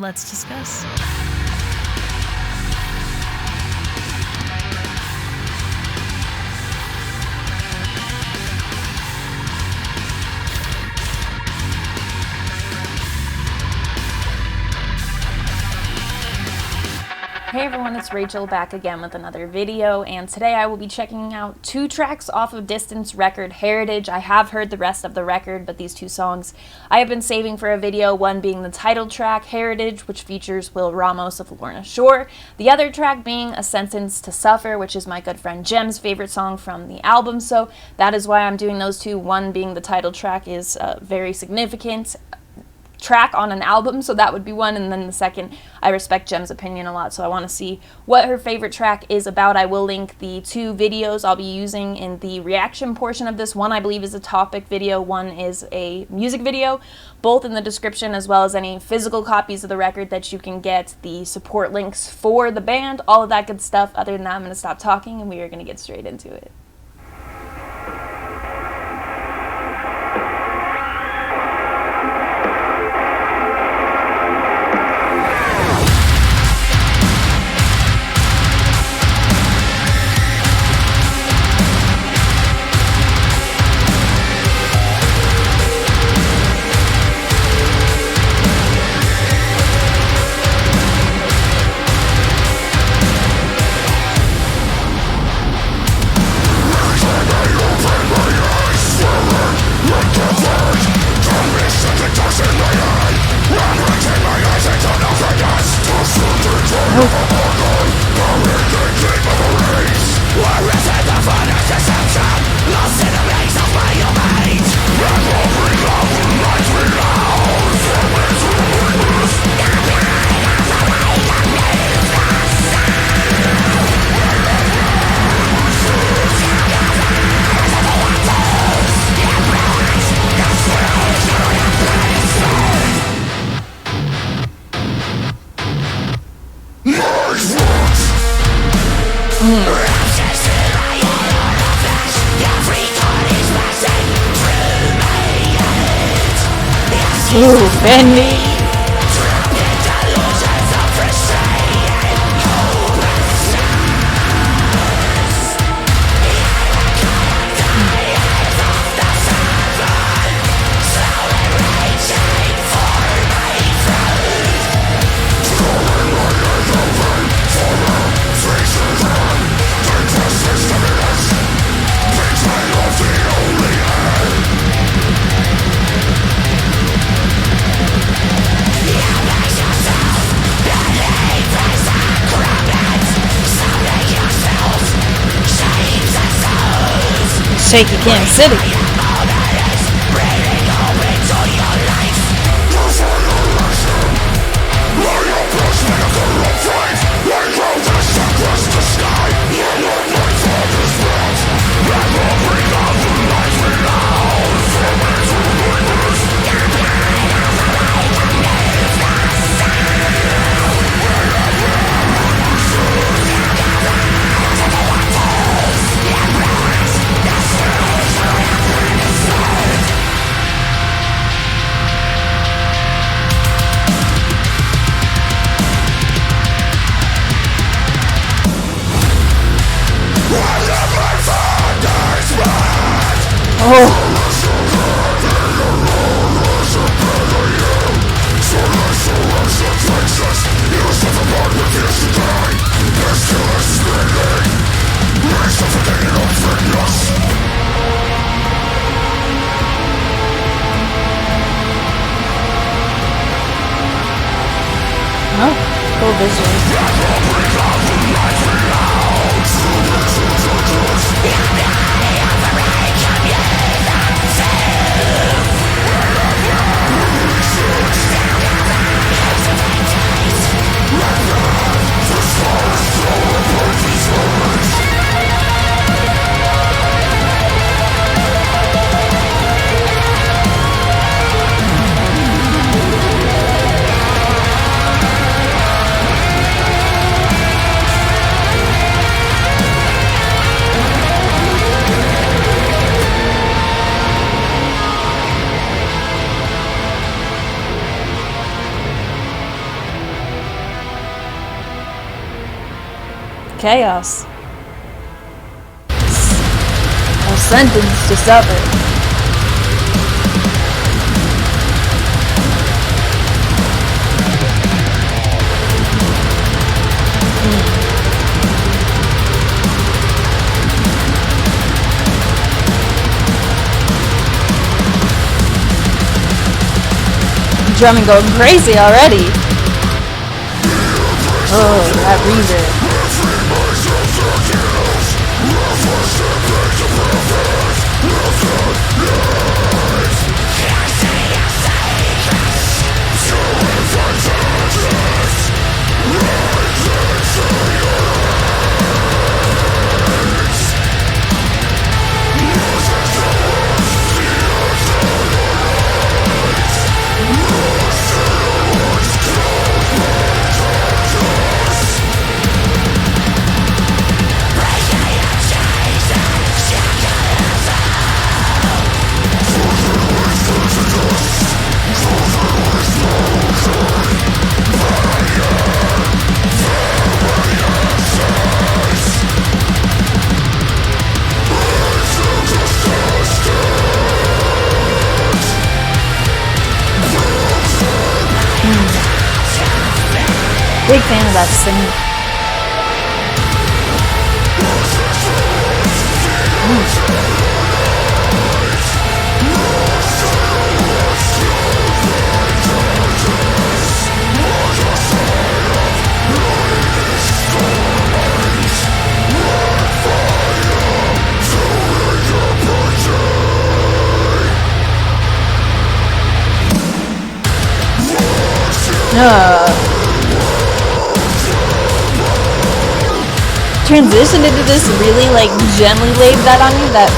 Let's discuss. Hey everyone, it's Rachel back again with another video, and today I will be checking out 2 tracks off of Distance record Heritage. I have heard the rest of the record, but these 2 songs I have been saving for a video, one being the title track, Heritage, which features Will Ramos of Lorna Shore, the other track being A Sentence to Suffer, which is my good friend Jem's favorite song from the album, so that is why I'm doing those 2. One being the title track is very significant track on an album, so that would be one, and then the second, I respect Jem's opinion a lot, so I want to see what her favorite track is about. I will link the 2 videos I'll be using in the reaction portion of this. One I believe is a topic video, one is a music video, both in the description, as well as any physical copies of the record that you can get, the support links for the band, all of that good stuff. Other than that, I'm going to stop talking and we are going to get straight into it. Ooh, Benny! Shaky Kansas City. Cool visuals. Chaos. A sentence to suffer. Drumming going crazy already. Oh, that reverb. Big fan of that singing. Transitioned into this really like gently laid that on you, that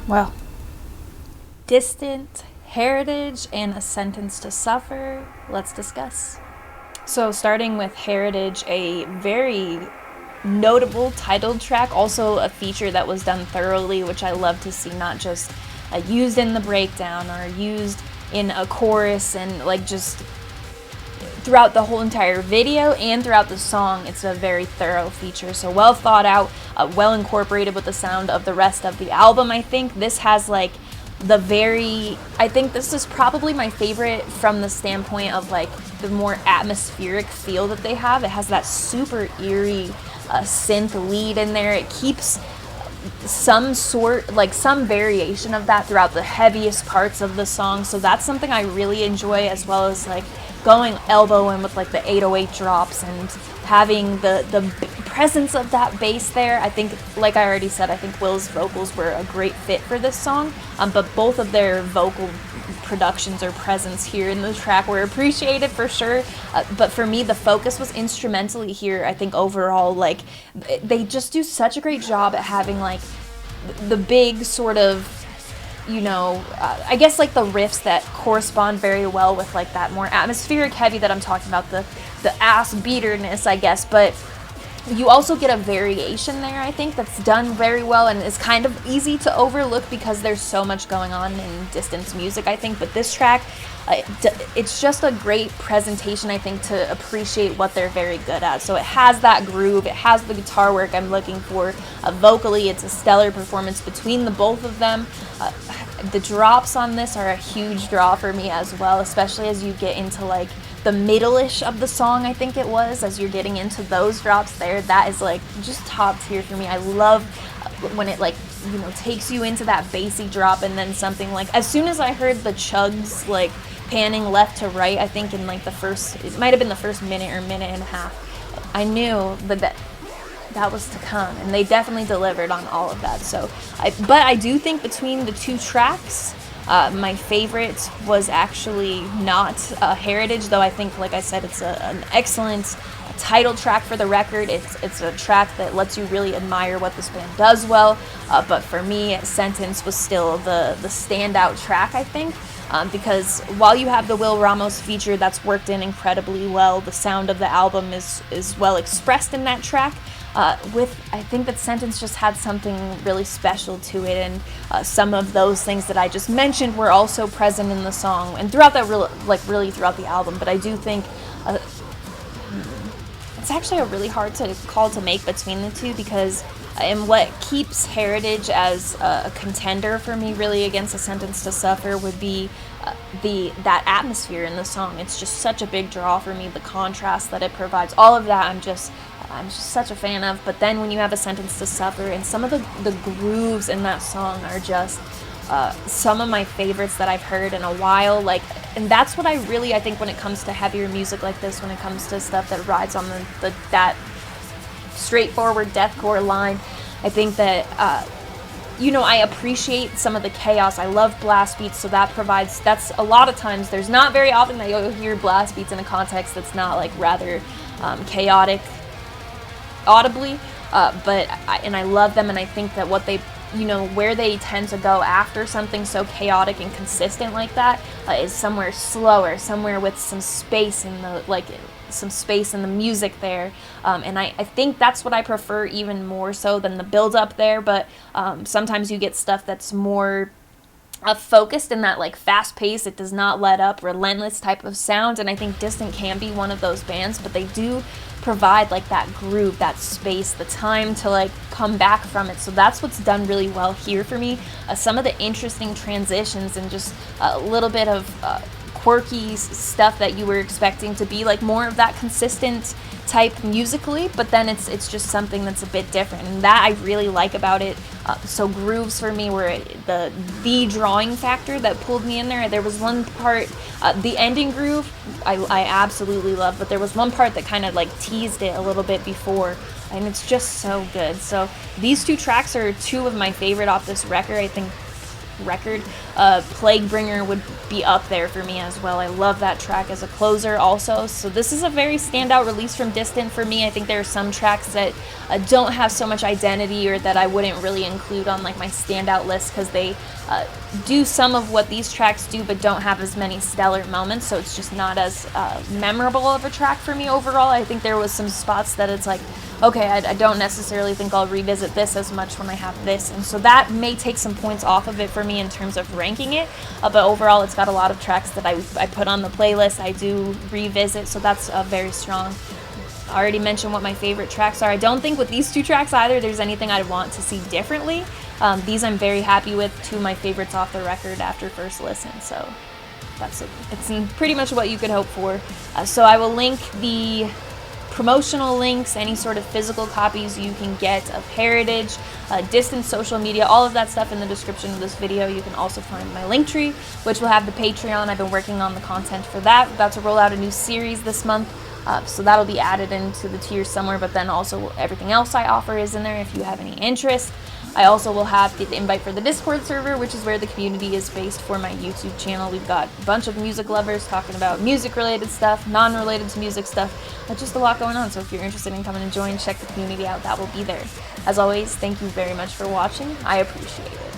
Well, distant, heritage, and a sentence to suffer. Let's discuss. So starting with Heritage, a very notable titled track, also a feature that was done thoroughly, which I love to see, not just used in the breakdown or used in a chorus and like just throughout the whole entire video and throughout the song. It's a very thorough feature, so well thought out, well incorporated with the sound of the rest of the album. I think this has like I think this is probably my favorite from the standpoint of like the more atmospheric feel that they have. It has that super eerie synth lead in there. It keeps some variation of that throughout the heaviest parts of the song, so that's something I really enjoy, as well as like going elbow in with like the 808 drops and having the presence of that bass there. I think, like I already said, I think Will's vocals were a great fit for this song, but both of their vocal productions or presence here in the track were appreciated for sure, but for me the focus was instrumentally here. I think overall, like, they just do such a great job at having like the big sort of, you know, I guess like the riffs that correspond very well with like that more atmospheric heavy that I'm talking about, the ass beaterness, I guess, but you also get a variation there, I think, that's done very well and is kind of easy to overlook because there's so much going on in Distance music, I think. But this track, it's just a great presentation, I think, to appreciate what they're very good at. So it has that groove, it has the guitar work I'm looking for. Vocally, it's a stellar performance between the both of them. The drops on this are a huge draw for me as well, especially as you get into like the middle-ish of the song, I think it was, as you're getting into those drops there. That is like just top tier for me. I love when it like, you know, takes you into that bassy drop, and then something like, as soon as I heard the chugs like panning left to right, I think in like the first, it might have been the first minute or minute and a half, I knew that was to come, and they definitely delivered on all of that. So but I do think between the two tracks, my favorite was actually not Heritage, though I think, like I said, it's an excellent title track for the record. It's a track that lets you really admire what this band does well, but for me, Sentence was still the standout track, I think, because while you have the Will Ramos feature that's worked in incredibly well, the sound of the album is well expressed in that track. I think that Sentence just had something really special to it, and some of those things that I just mentioned were also present in the song and throughout that really throughout the album. But I do think it's actually a really hard call to make between the two, because and what keeps Heritage as a contender for me really against A Sentence to Suffer would be that atmosphere in the song. It's just such a big draw for me, the contrast that it provides, all of that I'm just such a fan of. But then when you have A Sentence to Suffer, and some of the grooves in that song are just some of my favorites that I've heard in a while. Like, and that's what I think when it comes to heavier music like this, when it comes to stuff that rides on that straightforward deathcore line, I think that I appreciate some of the chaos. I love blast beats, so that's a lot of times, there's not very often that you'll hear blast beats in a context that's not like rather chaotic audibly, but I love them, and I think that what they, where they tend to go after something so chaotic and consistent like that is somewhere slower, somewhere with some space in the music there, and I think that's what I prefer even more so than the build up there. But sometimes you get stuff that's more focused in that like fast pace, it does not let up, relentless type of sound, and I think Distant can be one of those bands, but they do provide like that groove, that space, the time to like come back from it. So that's what's done really well here for me. Some of the interesting transitions and just a little bit of quirky stuff that you were expecting to be like more of that consistent type musically, but then it's just something that's a bit different, and that I really like about it. So grooves for me were the drawing factor that pulled me in there. There was one part, the ending groove, I absolutely love, but there was one part that kind of like teased it a little bit before, and it's just so good. So these two tracks are two of my favorite off this record. I think Plague Bringer would be up there for me as well. I love that track as a closer also. So this is a very standout release from Distant for me. I think there are some tracks that don't have so much identity, or that I wouldn't really include on like my standout list, because they do some of what these tracks do but don't have as many stellar moments, so it's just not as memorable of a track for me overall. I think there was some spots that it's like, okay, I don't necessarily think I'll revisit this as much when I have this, and so that may take some points off of it for me in terms of ranking it, but overall it's got a lot of tracks that I put on the playlist, I do revisit, so that's very strong. I already mentioned what my favorite tracks are. I don't think with these two tracks either there's anything I'd want to see differently. These I'm very happy with, two of my favorites off the record after first listen, so it's pretty much what you could hope for. So I will link the promotional links, any sort of physical copies you can get of Heritage, Distant social media, all of that stuff in the description of this video. You can also find my Linktree, which will have the Patreon. I've been working on the content for that. About to roll out a new series this month, so that'll be added into the tiers somewhere, but then also everything else I offer is in there if you have any interest. I also will have the invite for the Discord server, which is where the community is based for my YouTube channel. We've got a bunch of music lovers talking about music-related stuff, non-related to music stuff, just a lot going on. So if you're interested in coming and join, check the community out. That will be there. As always, thank you very much for watching. I appreciate it.